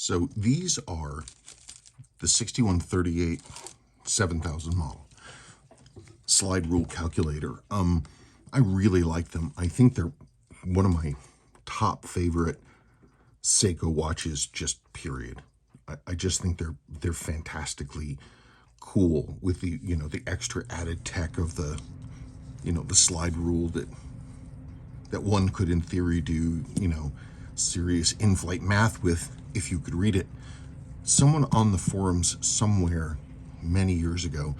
So these are the 6138 7000 model slide rule calculator. I really like them. I think they're one of my top favorite Seiko watches, just period. I just think they're fantastically cool with the, you know, the extra added tech of the, you know, the slide rule that one could in theory do, you know, serious in-flight math with if you could read it. Someone on the forums somewhere many years ago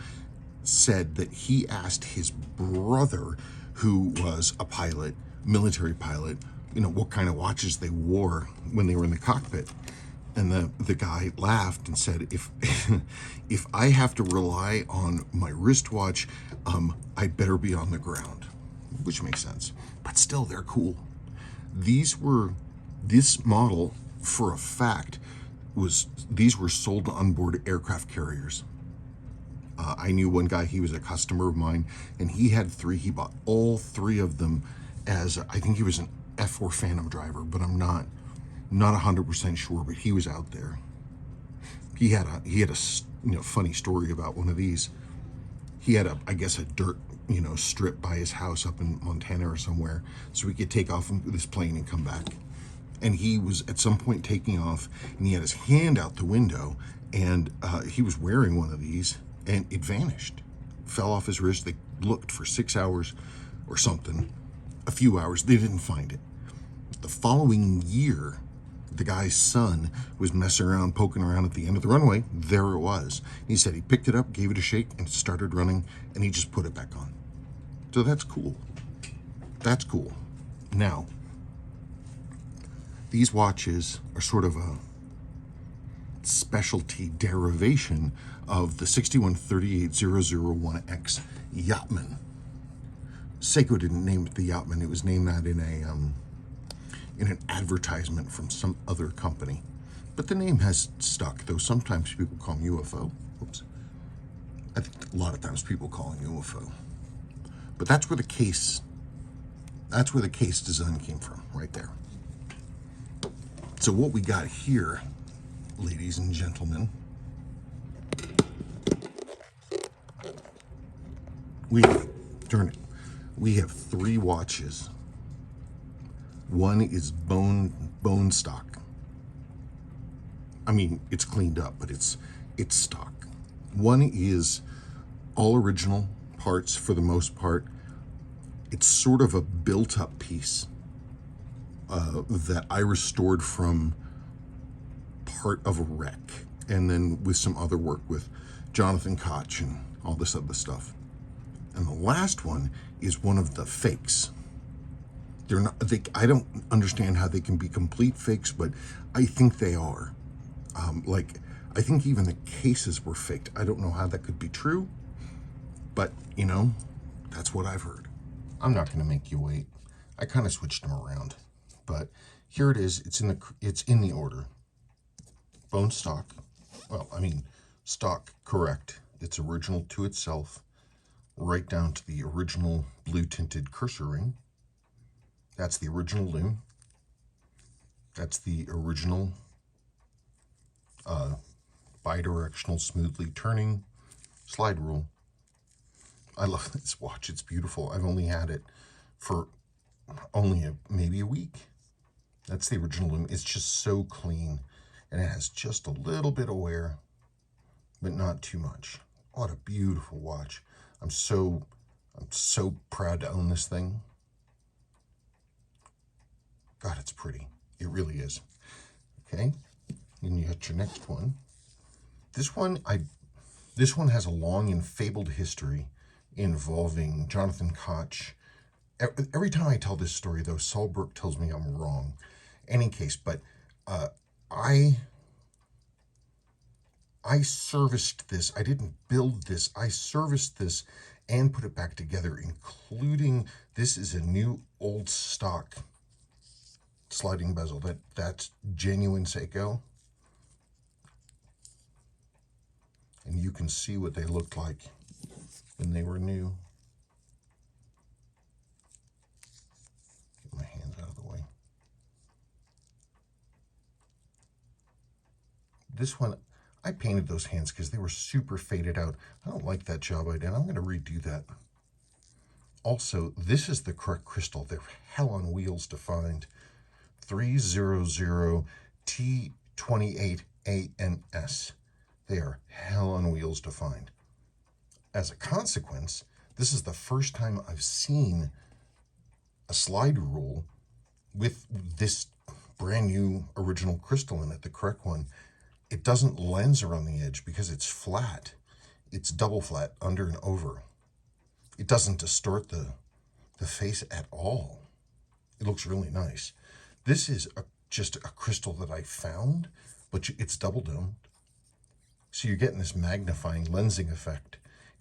said that he asked his brother, who was a pilot, military pilot, you know, what kind of watches they wore when they were in the cockpit. And the guy laughed and said, if I have to rely on my wristwatch, I'd better be on the ground, which makes sense. But still, they're cool. This model, for a fact, these were sold on board aircraft carriers. I knew one guy, he was a customer of mine, and he had three. He bought all three of them as, I think he was an F4 Phantom driver, but I'm not 100% sure, but he was out there. He had a you know, funny story about one of these. He had I guess a dirt, you know, strip by his house up in Montana or somewhere, so he could take off this plane and come back. And he was at some point taking off, and he had his hand out the window, and he was wearing one of these, and it vanished, fell off his wrist. They looked for 6 hours or something, a few hours. They didn't find it. The following year, the guy's son was messing around, poking around at the end of the runway. There it was. He said he picked it up, gave it a shake, and started running, and he just put it back on. So that's cool. That's cool. Now, these watches are sort of a specialty derivation of the 6138001X Yachtman. Seiko didn't name it the Yachtman. It was named that in an advertisement from some other company. But the name has stuck, though sometimes people call them UFO. Oops. I think a lot of times people call them UFO. But that's where the case design came from, right there. So what we got here, ladies and gentlemen, we have three watches. One is bone stock. I mean, it's cleaned up, but it's stock. One is all original parts for the most part. It's sort of a built-up piece that I restored from part of a wreck, and then with some other work with Jonathan Koch and all this other stuff. And the last one is one of the fakes. They're not. I don't understand how they can be complete fakes, but I think they are. I think even the cases were faked. I don't know how that could be true, but you know, that's what I've heard. I'm not going to make you wait. I kind of switched them around, but here it is. It's in the order. Bone stock. Well, I mean, stock correct. It's original to itself, right down to the original blue tinted cursor ring. That's the original loom. That's the original bidirectional smoothly turning slide rule. I love this watch. It's beautiful. I've only had it for maybe a week. That's the original loom. It's just so clean, and it has just a little bit of wear, but not too much. What a beautiful watch. I'm so proud to own this thing. God, it's pretty. It really is. Okay, and you got your next one. This one has a long and fabled history involving Jonathan Koch. Every time I tell this story, though, Saul Brooke tells me I'm wrong. Any case, but I serviced this. I didn't build this. I serviced this and put it back together, including this is a new old stock sliding bezel. That's genuine Seiko. And you can see what they looked like when they were new. Get my hands out of the way. This one, I painted those hands because they were super faded out. I don't like that job I did. I'm going to redo that. Also, this is the correct crystal. They're hell on wheels to find. 300T28ANS. They are hell on wheels to find. As a consequence, this is the first time I've seen a slide rule with this brand new original crystal in it, the correct one. It doesn't lens around the edge because it's flat. It's double flat, under and over. It doesn't distort the face at all. It looks really nice. This is just a crystal that I found, but it's double domed. So you're getting this magnifying lensing effect,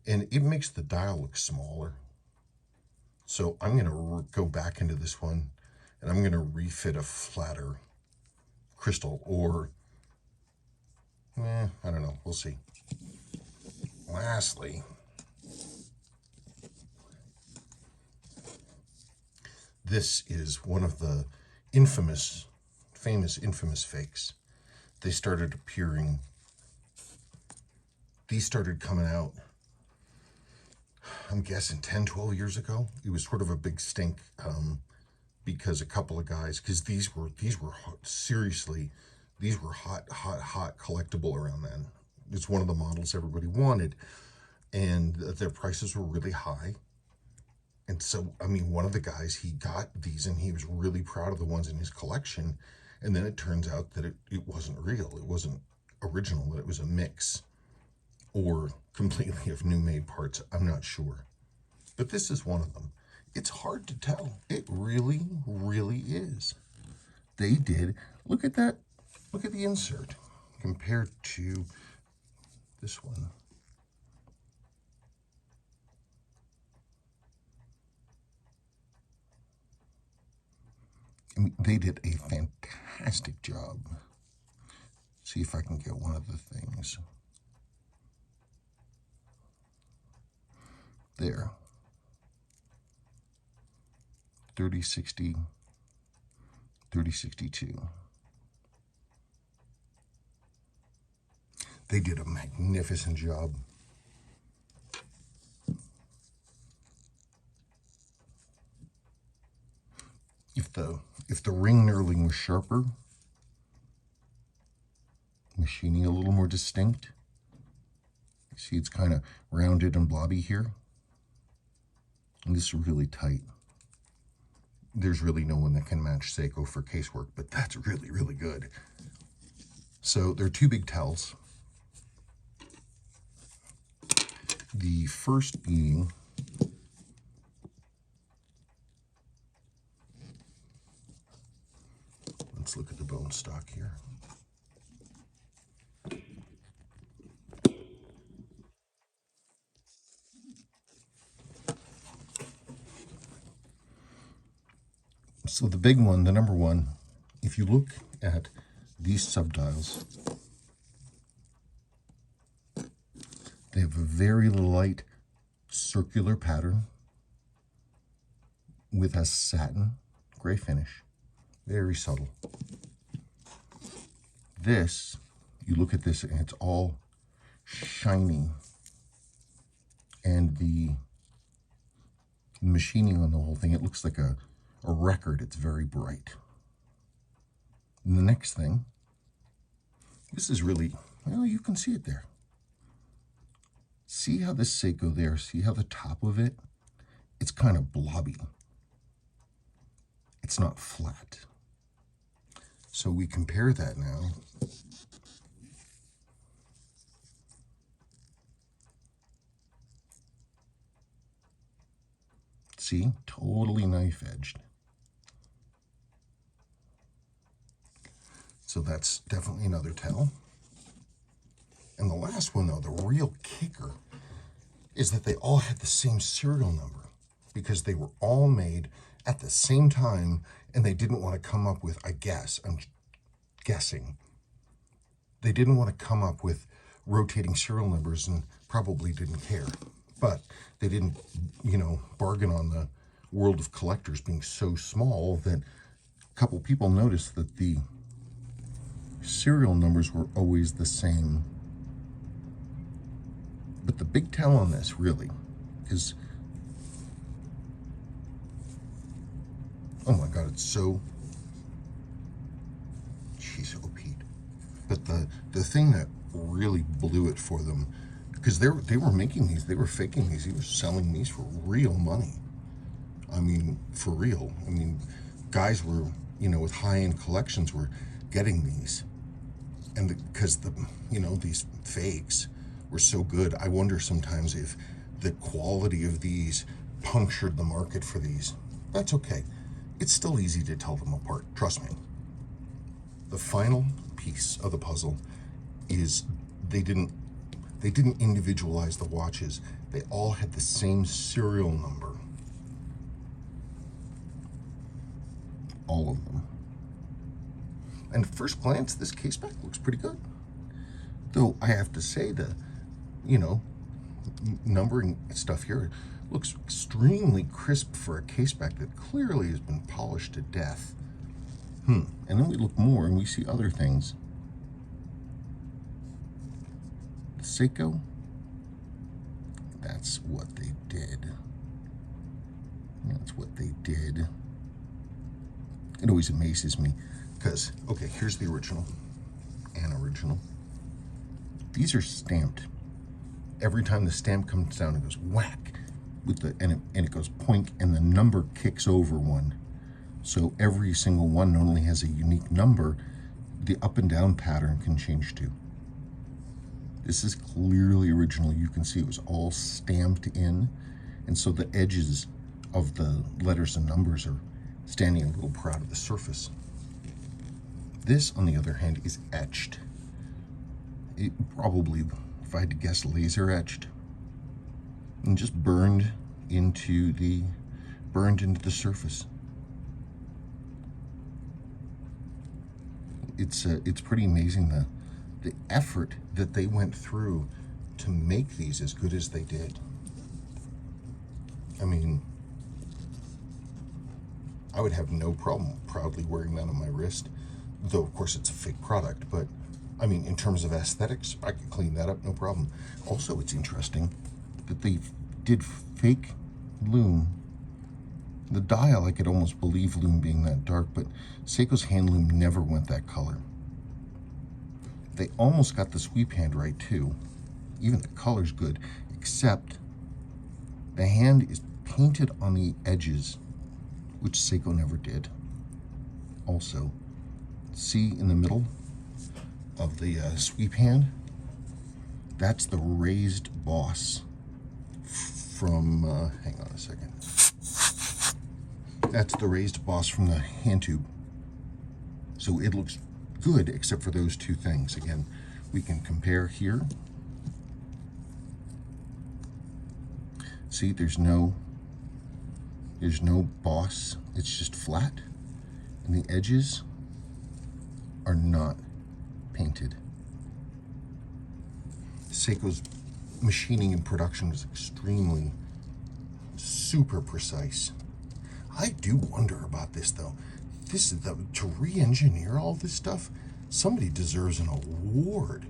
and it makes the dial look smaller. So I'm going to go back into this one, and I'm going to refit a flatter crystal, or, I don't know. We'll see. Lastly, this is one of the famous fakes. They started appearing. These started coming out, I'm guessing 10, 12 years ago. It was sort of a big stink because a couple of guys, because these were seriously, these were hot collectible around then. It's one of the models everybody wanted, and their prices were really high. And so, I mean, one of the guys, he got these and he was really proud of the ones in his collection. And then it turns out that it wasn't real. It wasn't original, that it was a mix or completely of new made parts. I'm not sure. But this is one of them. It's hard to tell. It really, really is. They did. Look at that. Look at the insert compared to this one. I mean, they did a fantastic job. See if I can get one of the things. There. 3060, 3062. They did a magnificent job. If the ring knurling was sharper, machining a little more distinct. See, it's kind of rounded and blobby here. And this is really tight. There's really no one that can match Seiko for casework, but that's really, really good. So there are two big tells. The first being let's look at the bone stock here. So the big one, the number one, if you look at these subdials, they have a very light circular pattern with a satin gray finish. Very subtle. This, you look at this and it's all shiny. And the machining on the whole thing, it looks like a record. It's very bright. And the next thing, this is really, well, you can see it there. See how this Seiko there, see how the top of it, it's kind of blobby. It's not flat. So we compare that now. See, totally knife edged. So that's definitely another tell. And the last one, though, the real kicker, is that they all had the same serial number because they were all made at the same time, and they didn't want to come up with, I guess, I'm guessing, they didn't want to come up with rotating serial numbers and probably didn't care. But they didn't, bargain on the world of collectors being so small that a couple people noticed that the serial numbers were always the same. But the big tell on this really is, oh my God, it's so, she's so Pete. But the thing that really blew it for them, because they were making these, they were faking these, they were selling these for real money. I mean, for real. I mean, guys were, you know, with high-end collections were getting these. And because these fakes were so good, I wonder sometimes if the quality of these punctured the market for these. That's okay. It's still easy to tell them apart, trust me. The final piece of the puzzle is they didn't individualize the watches. They all had the same serial number. All of them. And at first glance, this Caseback looks pretty good. Though I have to say the, numbering stuff here looks extremely crisp for a Caseback that clearly has been polished to death. And then we look more and we see other things. Seiko, that's what they did. That's what they did. It always amazes me because, okay, here's the original and original. These are stamped. Every time the stamp comes down, it goes whack with and it goes poink, and the number kicks over one. So every single one not only has a unique number, the up and down pattern can change too. This is clearly original. You can see it was all stamped in, and so the edges of the letters and numbers are standing a little proud of the surface. This, on the other hand, is etched. It probably, if I had to guess, laser etched, and just burned into the surface. It's pretty amazing the effort that they went through to make these as good as they did. I mean, I would have no problem proudly wearing that on my wrist, though of course it's a fake product, but I mean, in terms of aesthetics, I could clean that up, no problem. Also, it's interesting that they did fake loom. The dial, I could almost believe loom being that dark, but Seiko's hand loom never went that color. They almost got the sweep hand right too. Even the color's good, except the hand is painted on the edges, which Seiko never did. Also, see in the middle of the sweep hand, that's the raised boss from, hang on a second. That's the raised boss from the hand tube. So it looks good except for those two things. Again, we can compare here. See, there's no boss. It's just flat, and the edges are not painted. Seiko's machining and production was extremely super precise. I do wonder about this though. This is to re-engineer all this stuff, somebody deserves an award.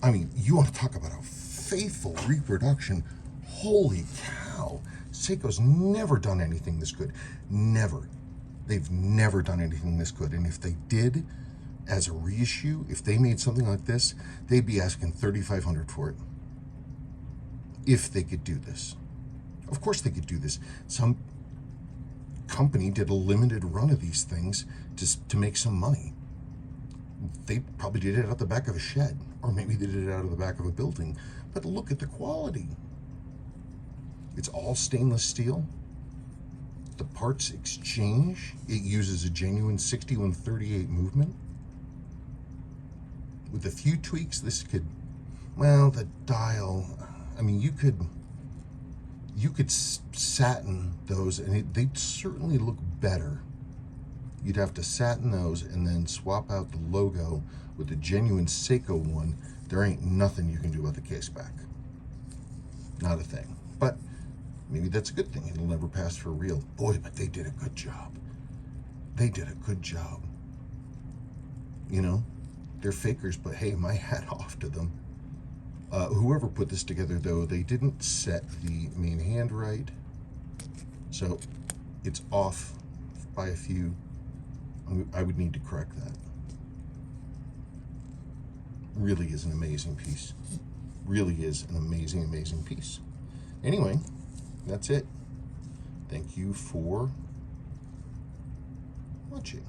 I mean, you want to talk about a faithful reproduction. Holy cow. Seiko's never done anything this good. Never. They've never done anything this good. And if they did, as a reissue, if they made something like this, they'd be asking $3,500 for it. If they could do this. Of course they could do this. Some company did a limited run of these things to make some money. They probably did it out the back of a shed, or maybe they did it out of the back of a building. But look at the quality. It's all stainless steel. The parts exchange. It uses a genuine 6138 movement. With a few tweaks, this could, well, the dial, I mean, you could satin those and they'd certainly look better. You'd have to satin those and then swap out the logo with the genuine Seiko one. There ain't nothing you can do about the Caseback. Not a thing. But maybe that's a good thing. It'll never pass for real. Boy, but they did a good job. They did a good job. You know? they're fakers, but hey, my hat off to them. Whoever put this together, though, they didn't set the main hand right, so it's off by a few. I would need to correct that. Really is an amazing piece. Really is an amazing, amazing piece. Anyway, that's it. Thank you for watching.